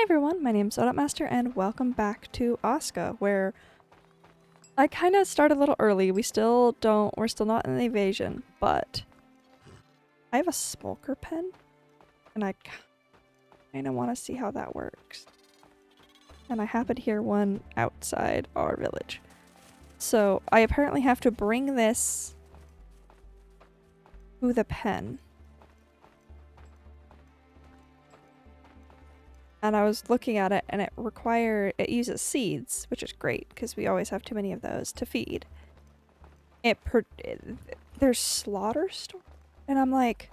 everyone, my name's Odotmaster and welcome back to Aska, where I kind of started a little early. we're still not in the evasion, but I have a smolker pen and I kind of want to see how that works. And I happen to hear one outside our village. So I apparently have to bring this to the pen. And I was looking at it and it uses seeds, which is great because we always have too many of those to feed. There's slaughter store, and I'm like,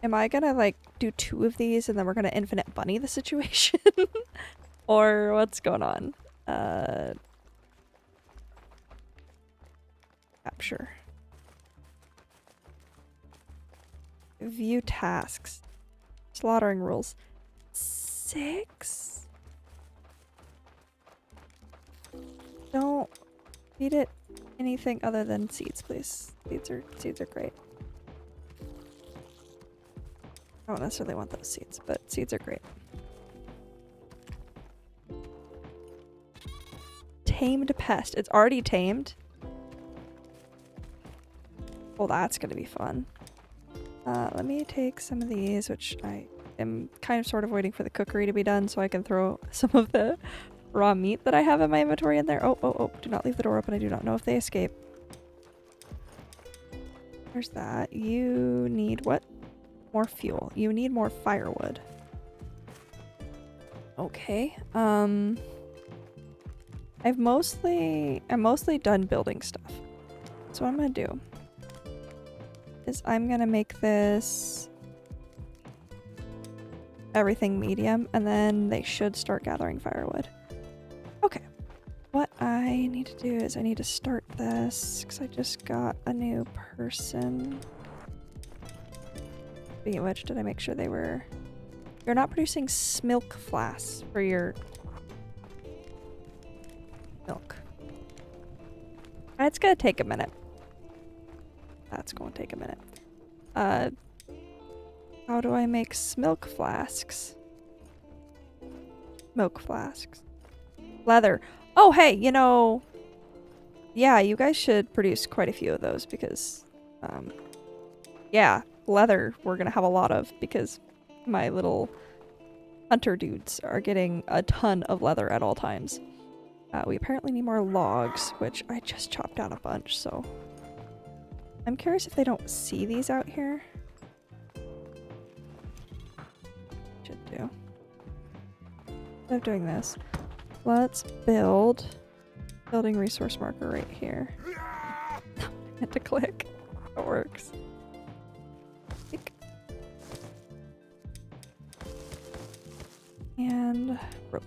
am I gonna like do 2 of these and then we're gonna infinite bunny the situation? Or what's going on? Capture. View tasks. Slaughtering rules. 6? Don't feed it anything other than seeds, please. Seeds are great. I don't necessarily want those seeds, but seeds are great. Tamed pest. It's already tamed. Well, that's gonna be fun. Let me take some of these, which I am kind of sort of waiting for the cookery to be done so I can throw some of the raw meat that I have in my inventory in there. Oh, do not leave the door open. I do not know if they escape. There's that. You need what? More fuel. You need more firewood. Okay. I'm mostly done building stuff. So what I'm gonna do is I'm gonna make this everything medium, and then they should start gathering firewood. Okay. What I need to do is I need to start this because I just got a new person. Speaking of which, did I make sure they were... You're not producing milk flasks for your milk. It's gonna take a minute. That's going to take a minute. How do I make milk flasks? Milk flasks. Leather. Oh, hey, you know... Yeah, you guys should produce quite a few of those because... yeah, leather we're gonna have a lot of because my little hunter dudes are getting a ton of leather at all times. We apparently need more logs, which I just chopped down a bunch, so... I'm curious if they don't see these out here. Should do. Instead of doing this, let's build building resource marker right here. I meant to click. It works. Click. And rope.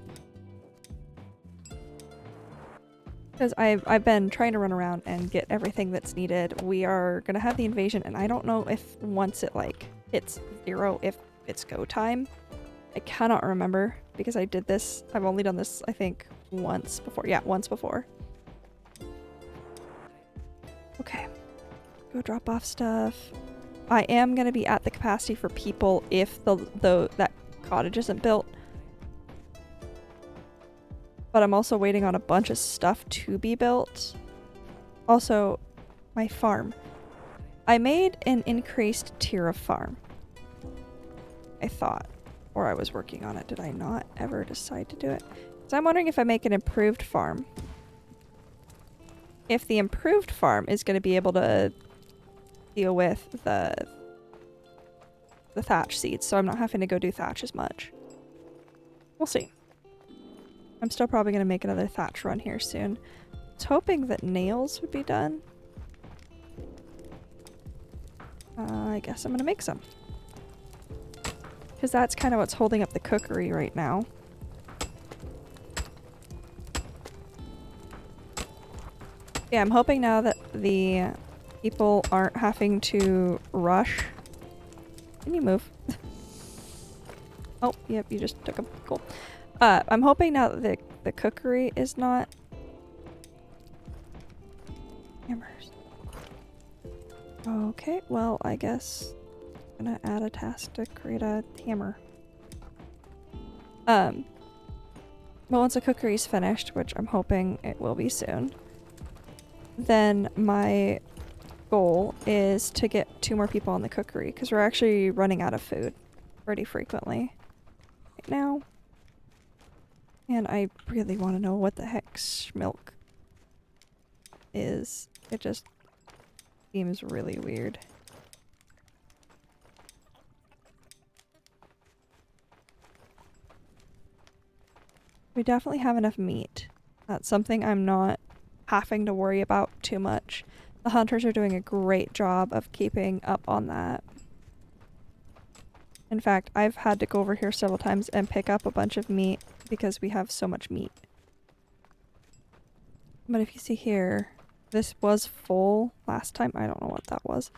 Because I've been trying to run around and get everything that's needed. We are gonna have the invasion, and I don't know if once it like hits 0, if it's go time. I cannot remember because I did this. I've only done this I think once before. Yeah, once before. Okay, go drop off stuff. I am gonna be at the capacity for people if that cottage isn't built. But I'm also waiting on a bunch of stuff to be built. Also, my farm. I made an increased tier of farm. I thought. Or I was working on it. Did I not ever decide to do it? So I'm wondering if I make an improved farm. If the improved farm is going to be able to deal with the thatch seeds. So I'm not having to go do thatch as much. We'll see. I'm still probably going to make another thatch run here soon. I was hoping that nails would be done. I guess I'm going to make some. Because that's kind of what's holding up the cookery right now. Yeah, I'm hoping now that the people aren't having to rush. Can you move? Oh, yep, you just took a... Cool. I'm hoping now that the cookery is not... Hammers. Okay, well, I guess I'm gonna add a task to create a hammer. But once the cookery's finished, which I'm hoping it will be soon, then my goal is to get 2 more people on the cookery, because we're actually running out of food pretty frequently right now. And I really want to know what the heck schmilk is. It just seems really weird. We definitely have enough meat. That's something I'm not having to worry about too much. The hunters are doing a great job of keeping up on that. In fact, I've had to go over here several times and pick up a bunch of meat because we have so much meat. But if you see here, this was full last time. I don't know what that was.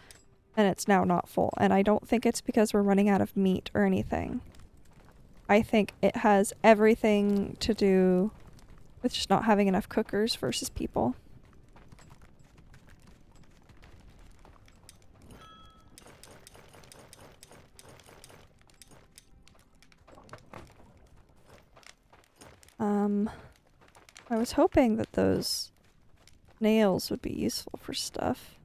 And it's now not full. And I don't think it's because we're running out of meat or anything. I think it has everything to do with just not having enough cookers versus people. I was hoping that those nails would be useful for stuff.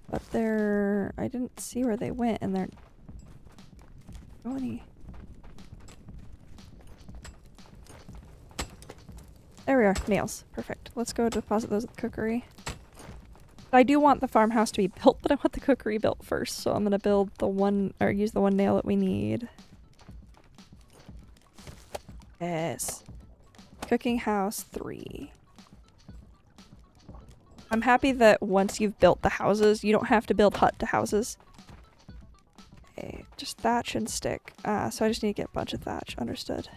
But I didn't see where they went, and they're... Oh, any... There we are, nails. Perfect. Let's go deposit those at the cookery. I do want the farmhouse to be built, but I want the cookery built first, so I'm gonna build the one, or use the one nail that we need. Yes. Cooking house 3. I'm happy that once you've built the houses, you don't have to build hut to houses. Okay, just thatch and stick. So I just need to get a bunch of thatch. Understood.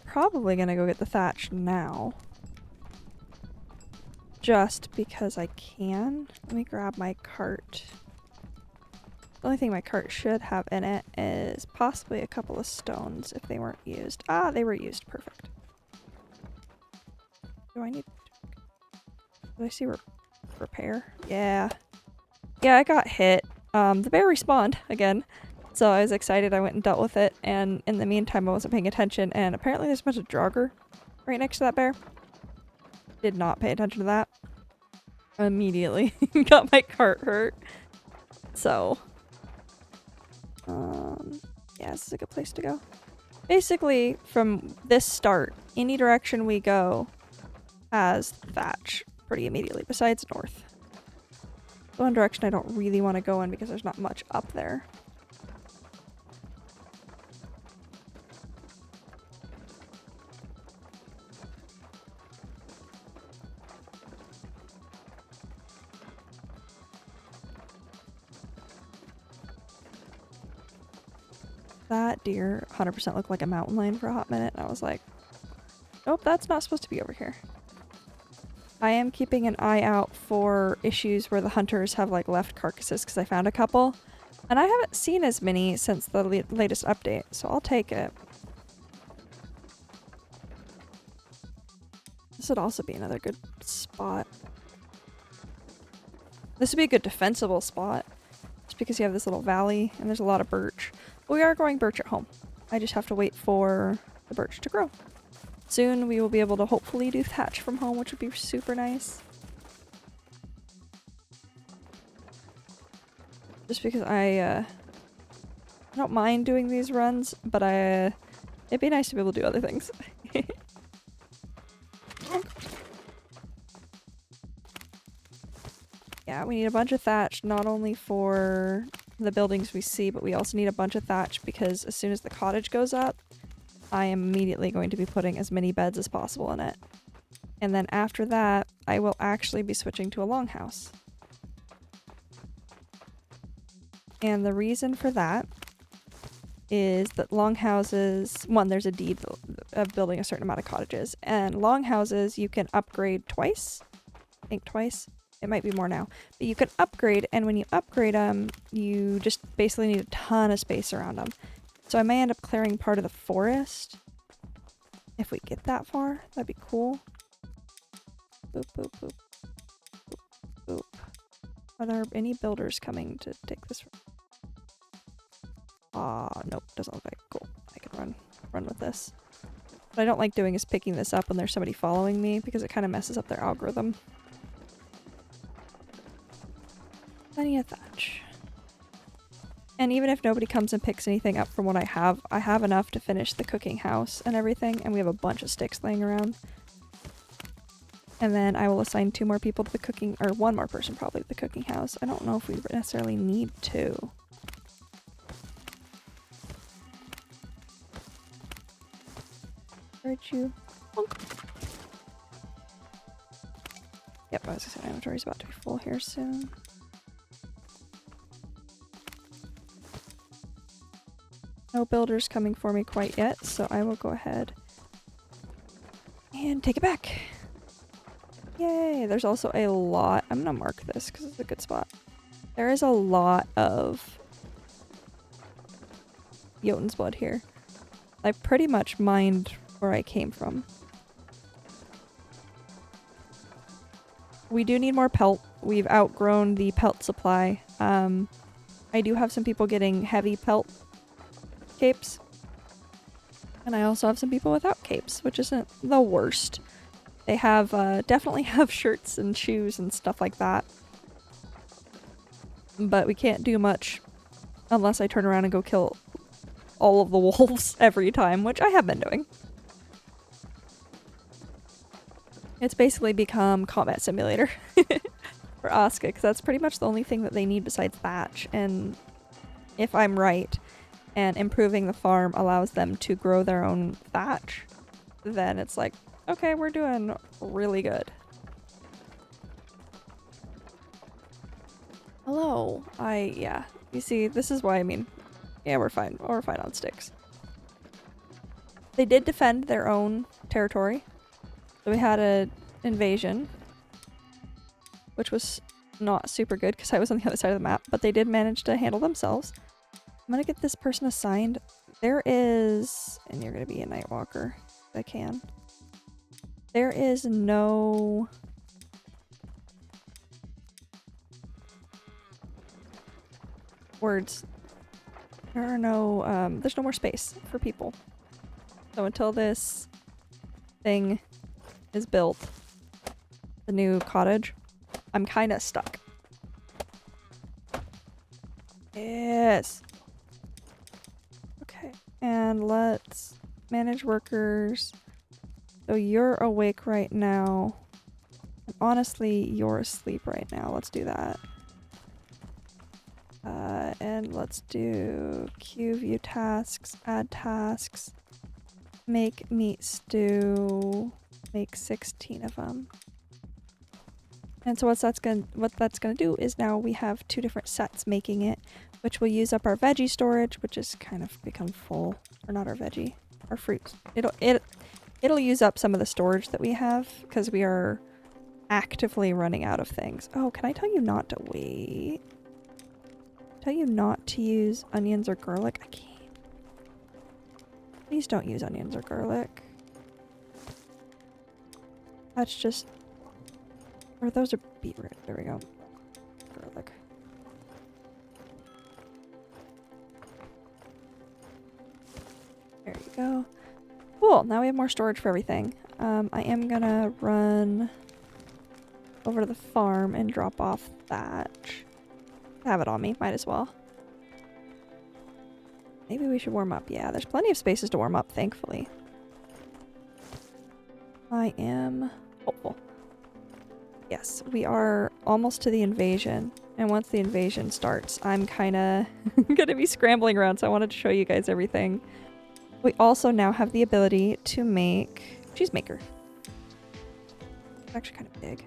Probably gonna go get the thatch now. Just because I can. Let me grab my cart. The only thing my cart should have in it is possibly a couple of stones if they weren't used. Ah, they were used. Perfect. Do I need... Did I see repair? Yeah. Yeah, I got hit. The bear respawned again. So I was excited. I went and dealt with it. And in the meantime, I wasn't paying attention. And apparently there's a bunch of Draugr right next to that bear. Did not pay attention to that. Immediately got my cart hurt. So... yeah, this is a good place to go. Basically, from this start, any direction we go has thatch pretty immediately, besides north. The one direction I don't really want to go in because there's not much up there. That deer 100% looked like a mountain lion for a hot minute, and I was like, nope, that's not supposed to be over here. I am keeping an eye out for issues where the hunters have like left carcasses because I found a couple. And I haven't seen as many since the latest update, so I'll take it. This would also be another good spot. This would be a good defensible spot. Just because you have this little valley and there's a lot of birch. We are growing birch at home. I just have to wait for the birch to grow. Soon we will be able to hopefully do thatch from home, which would be super nice. Just because I don't mind doing these runs, but it'd be nice to be able to do other things. Yeah, we need a bunch of thatch, not only for the buildings we see, but we also need a bunch of thatch because as soon as the cottage goes up, I am immediately going to be putting as many beds as possible in it. And then after that, I will actually be switching to a longhouse. And the reason for that is that longhouses, one, there's a deed of building a certain amount of cottages, and longhouses you can upgrade twice. I think twice. It might be more now. But you can upgrade, and when you upgrade them, you just basically need a ton of space around them. So I may end up clearing part of the forest. If we get that far, that'd be cool. boop, boop, boop, boop, boop. Are there any builders coming to take this? Nope, doesn't look like. Cool. I can run with this. What I don't like doing is picking this up when there's somebody following me because it kind of messes up their algorithm. Plenty of thatch. And even if nobody comes and picks anything up from what I have enough to finish the cooking house and everything, and we have a bunch of sticks laying around. And then I will assign 2 more people to the cooking, or 1 more person probably to the cooking house. I don't know if we necessarily need to. Where'd you? Bonk. Yep, I was gonna say my inventory's about to be full here soon. No builders coming for me quite yet, so I will go ahead and take it back. Yay! There's also a lot. I'm gonna mark this because it's a good spot. There is a lot of Jotun's blood here. I pretty much mined where I came from. We do need more pelt. We've outgrown the pelt supply. I do have some people getting heavy pelt capes. And I also have some people without capes, which isn't the worst. They have, definitely have shirts and shoes and stuff like that. But we can't do much unless I turn around and go kill all of the wolves every time, which I have been doing. It's basically become combat simulator for Aska, because that's pretty much the only thing that they need besides thatch. And if I'm right, and improving the farm allows them to grow their own thatch, then it's like, okay, we're doing really good. Hello. Yeah. You see, this is why I mean, yeah, we're fine. We're fine on sticks. They did defend their own territory. So we had an invasion, which was not super good because I was on the other side of the map, but they did manage to handle themselves. I'm gonna get this person assigned. There is, and you're gonna be a night walker if I can. There is no words. There are no, there's no more space for people. So until this thing is built, the new cottage, I'm kind of stuck. Yes. Okay, and let's manage workers. So you're awake right now. And honestly, you're asleep right now. Let's do that. And let's do queue view tasks, add tasks, make meat stew, make 16 of them. And so what that's gonna do is now we have 2 different sets making it, which will use up our veggie storage, which has kind of become full. Or not our veggie, our fruits. It'll use up some of the storage that we have because we are actively running out of things. Oh, can I tell you not to wait? Tell you not to use onions or garlic? I can't. Please don't use onions or garlic. That's just... Or those are beetroot. There we go. Garlic. There you go. Cool, now we have more storage for everything. I am gonna run over to the farm and drop off thatch. I have it on me, might as well. Maybe we should warm up. Yeah, there's plenty of spaces to warm up, thankfully. I am hopeful. Yes, we are almost to the invasion. And once the invasion starts, I'm kinda gonna be scrambling around, so I wanted to show you guys everything. We also now have the ability to make cheesemaker. It's actually kind of big.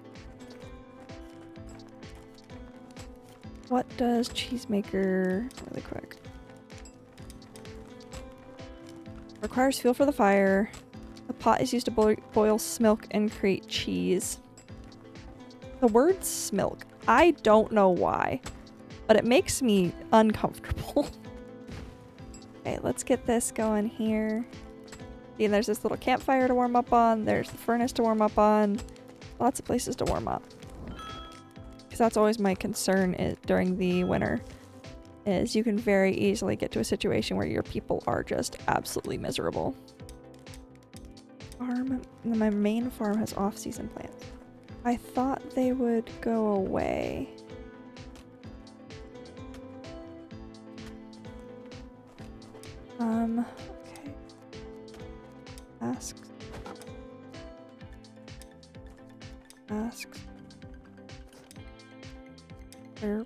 What does cheesemaker really quick? Requires fuel for the fire. The pot is used to boil milk and create cheese. The word smilk, I don't know why, but it makes me uncomfortable. Okay, let's get this going here. See, there's this little campfire to warm up on. There's the furnace to warm up on. Lots of places to warm up. Because that's always my concern during the winter. Is you can very easily get to a situation where your people are just absolutely miserable. My main farm has off-season plants. I thought they would go away. Okay. Asks. There.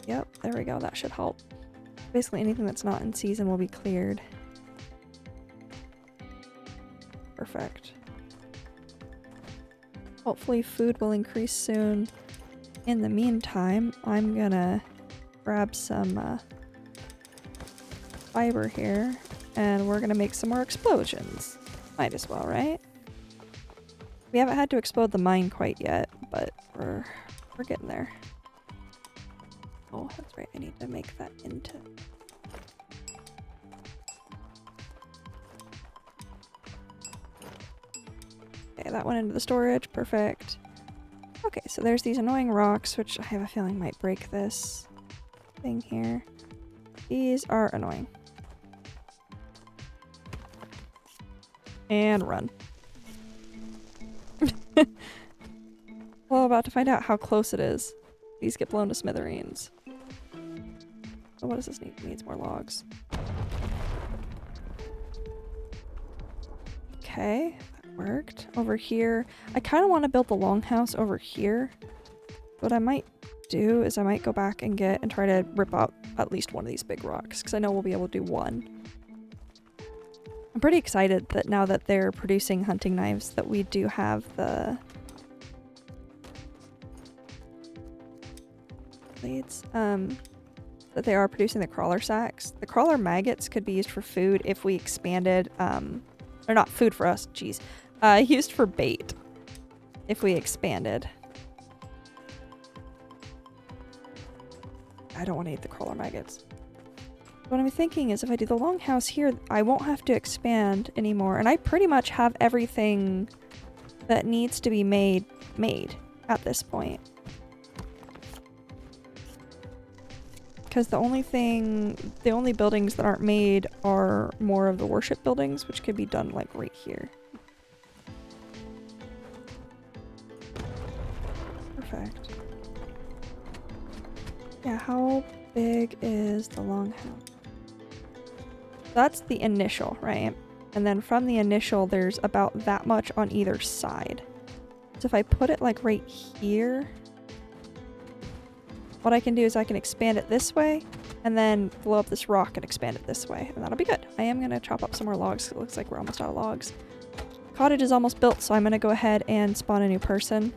Yep, there we go. That should help. Basically anything that's not in season will be cleared. Perfect. Hopefully food will increase soon. In the meantime, I'm gonna grab some fiber here, and we're gonna make some more explosions. Might as well, right? We haven't had to explode the mine quite yet, but we're getting there. Oh, that's right. I need to make that into... Okay, that went into the storage. Perfect. Okay, so there's these annoying rocks, which I have a feeling might break this thing here. These are annoying. And run. Well, about to find out how close it is. These get blown to smithereens. So what does this need? It needs more logs. Okay, that worked. Over here, I kind of want to build the longhouse over here. What I might do is I might go back and try to rip out at least one of these big rocks, because I know we'll be able to do one. I'm pretty excited that now that they're producing hunting knives that we do have the blades, that they are producing the crawler sacks. The crawler maggots could be used for food if we expanded, or not food for us, geez, used for bait if we expanded. I don't want to eat the crawler maggots. What I'm thinking is if I do the longhouse here, I won't have to expand anymore, and I pretty much have everything that needs to be made at this point. Because the only buildings that aren't made are more of the worship buildings, which could be done like right here. Perfect. Yeah, how big is the longhouse? That's the initial, right? And then from the initial, there's about that much on either side. So if I put it like right here, what I can do is I can expand it this way and then blow up this rock and expand it this way, and that'll be good. I am gonna chop up some more logs. It looks like we're almost out of logs. Cottage is almost built, so I'm gonna go ahead and spawn a new person.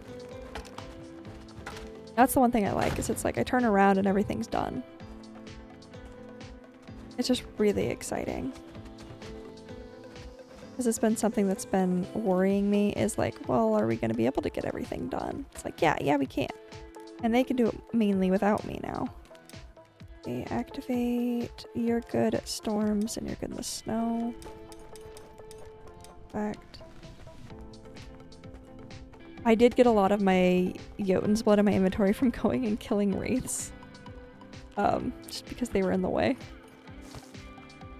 That's the one thing I like, is it's like I turn around and everything's done. It's just really exciting. Because it's been something that's been worrying me, is like, well, are we going to be able to get everything done? It's like, yeah, we can. And they can do it mainly without me now. Okay, activate. You're good at storms and you're good in the snow. Perfect. I did get a lot of my Jotun's blood in my inventory from going and killing wraiths. Just because they were in the way.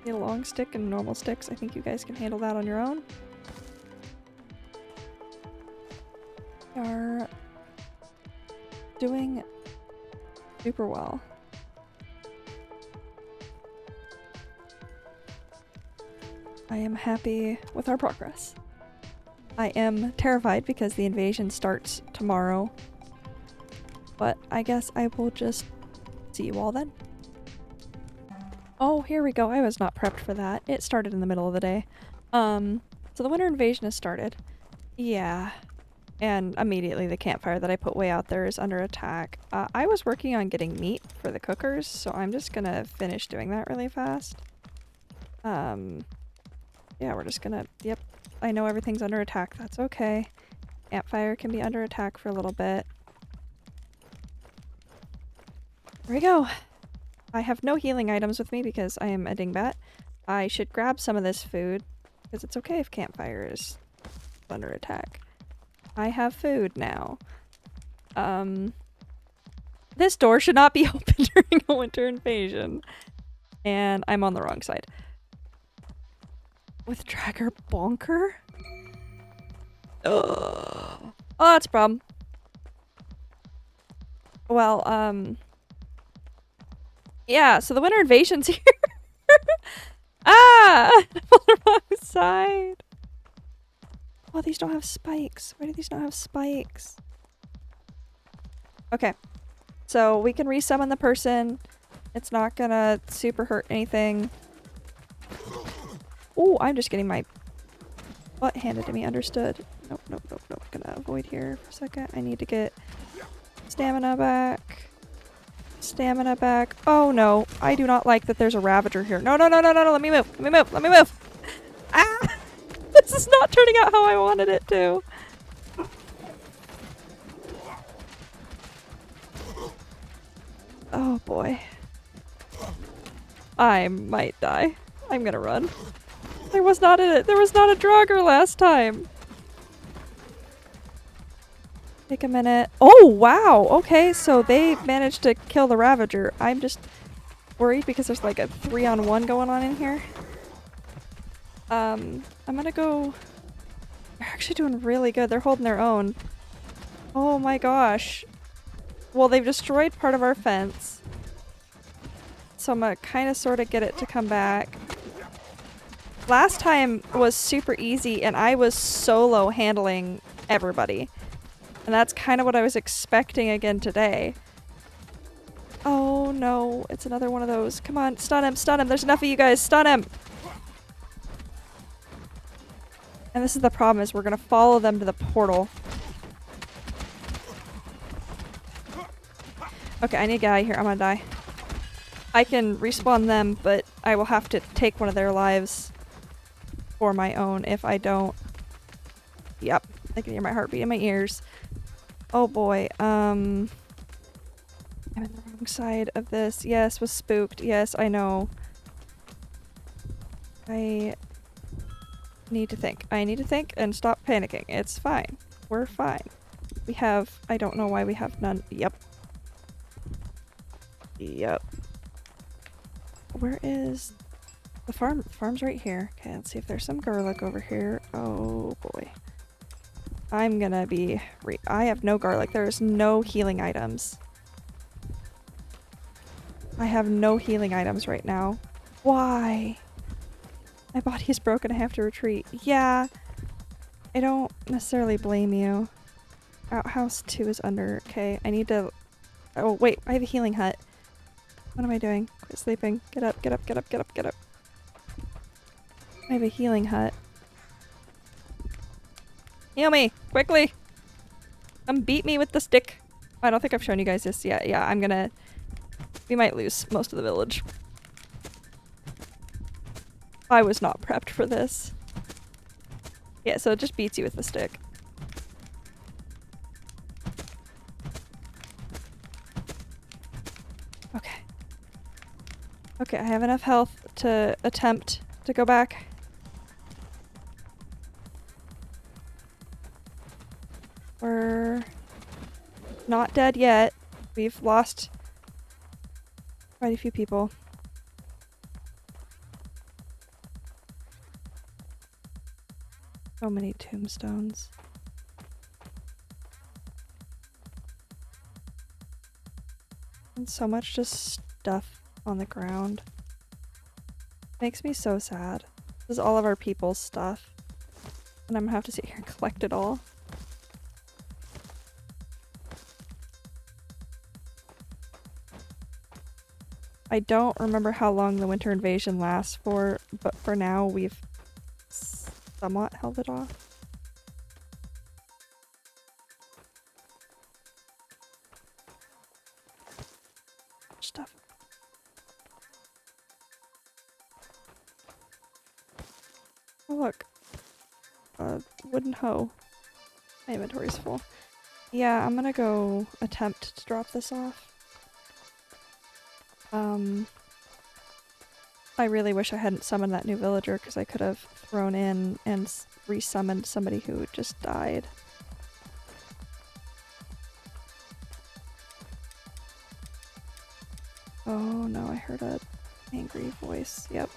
Need a long stick and normal sticks. I think you guys can handle that on your own. We are doing super well. I am happy with our progress. I am terrified because the invasion starts tomorrow, but I guess I will just see you all then. Oh, here we go. I was not prepped for that. It started in the middle of the day. So the winter invasion has started. Yeah. And immediately the campfire that I put way out there is under attack. I was working on getting meat for the cookers, so I'm just gonna finish doing that really fast. Yeah, we're just gonna... Yep. I know everything's under attack. That's okay. Campfire can be under attack for a little bit. There we go. I have no healing items with me because I am a dingbat. I should grab some of this food because it's okay if campfire is under attack. I have food now. This door should not be open during a winter invasion. And I'm on the wrong side. With Dragger Bonker? Ugh. Oh, that's a problem. Well, yeah, so the winter invasion's here. Ah! I'm on the wrong side. Oh, these don't have spikes. Why do these not have spikes? Okay. So we can resummon the person. It's not gonna super hurt anything. Oh, I'm just getting my butt handed to me. Understood. Nope, nope, nope, nope. Gonna avoid here for a second. I need to get stamina back. Stamina back. Oh no. I do not like that there's a Ravager here. No, no, no, no, no, no. Let me move. Let me move. Let me move. Ah! This is not turning out how I wanted it to. Oh boy. I might die. I'm gonna run. There was not a Draugr last time. Take a minute. Oh wow. Okay, so they managed to kill the Ravager. I'm just worried because there's like a 3-on-1 going on in here. I'm gonna go. They're actually doing really good. They're holding their own. Oh my gosh. Well, they've destroyed part of our fence. So I'm gonna kind of sort of get it to come back. Last time was super easy and I was solo handling everybody. And that's kind of what I was expecting again today. Oh no, it's another one of those. Come on, stun him, stun him. There's enough of you guys. Stun him. And this is the problem, is we're gonna follow them to the portal. Okay, I need to get out of here. I'm gonna die. I can respawn them, but I will have to take one of their lives for my own if I don't. Yep, I can hear my heartbeat in my ears. Oh boy, I'm in the wrong side of this. Yes, was spooked. Yes, I know. I need to think. I need to think and stop panicking. It's fine. We're fine. We have, I don't know why we have none. Yep. Yep. Where is the farm? The farm's right here. Okay, let's see if there's some garlic over here. Oh boy. I'm gonna be I have no garlic. There's no healing items. I have no healing items right now. Why? My body is broken. I have to retreat. Yeah. I don't necessarily blame you. Outhouse 2 is under. Okay, I need to... Oh, wait. I have a healing hut. What am I doing? Quit sleeping. Get up, get up, get up, get up, get up. I have a healing hut. Heal me! Quickly! Come beat me with the stick. I don't think I've shown you guys this yet. Yeah, I'm gonna... We might lose most of the village. I was not prepped for this. Yeah, so it just beats you with the stick. Okay. Okay, I have enough health to attempt to go back. We're not dead yet. We've lost quite a few people. So many tombstones. And so much just stuff on the ground. Makes me so sad. This is all of our people's stuff. And I'm gonna have to sit here and collect it all. I don't remember how long the winter invasion lasts for, but for now we've somewhat held it off. Stuff. Oh look. A wooden hoe. My inventory's full. Yeah, I'm gonna go attempt to drop this off. I really wish I hadn't summoned that new villager because I could have thrown in and resummoned somebody who just died. Oh no, I heard a angry voice. Yep.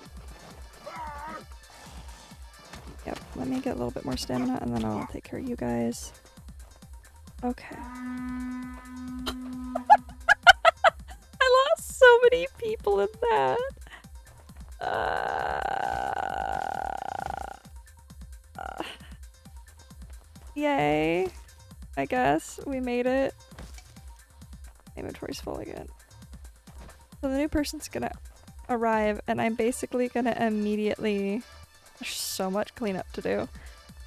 Yep, let me get a little bit more stamina and then I'll take care of you guys. Okay. I lost so many people in that. Yay. I guess we made it. Inventory's full again. So the new person's gonna arrive and I'm basically gonna immediately... There's so much cleanup to do.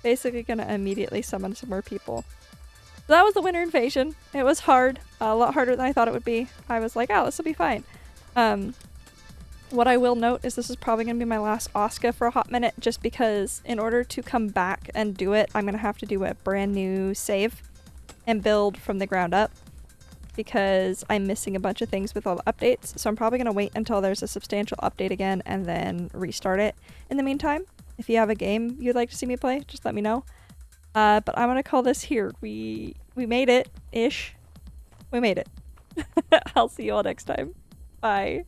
Basically gonna immediately summon some more people. So that was the winter invasion. It was hard. A lot harder than I thought it would be. I was like, oh, this will be fine. What I will note is this is probably gonna be my last Aska for a hot minute just because in order to come back and do it, I'm gonna have to do a brand new save and build from the ground up because I'm missing a bunch of things with all the updates. So I'm probably gonna wait until there's a substantial update again and then restart it. In the meantime, if you have a game you'd like to see me play, just let me know. But I'm gonna call this here. We made it-ish. We made it. I'll see you all next time. Bye.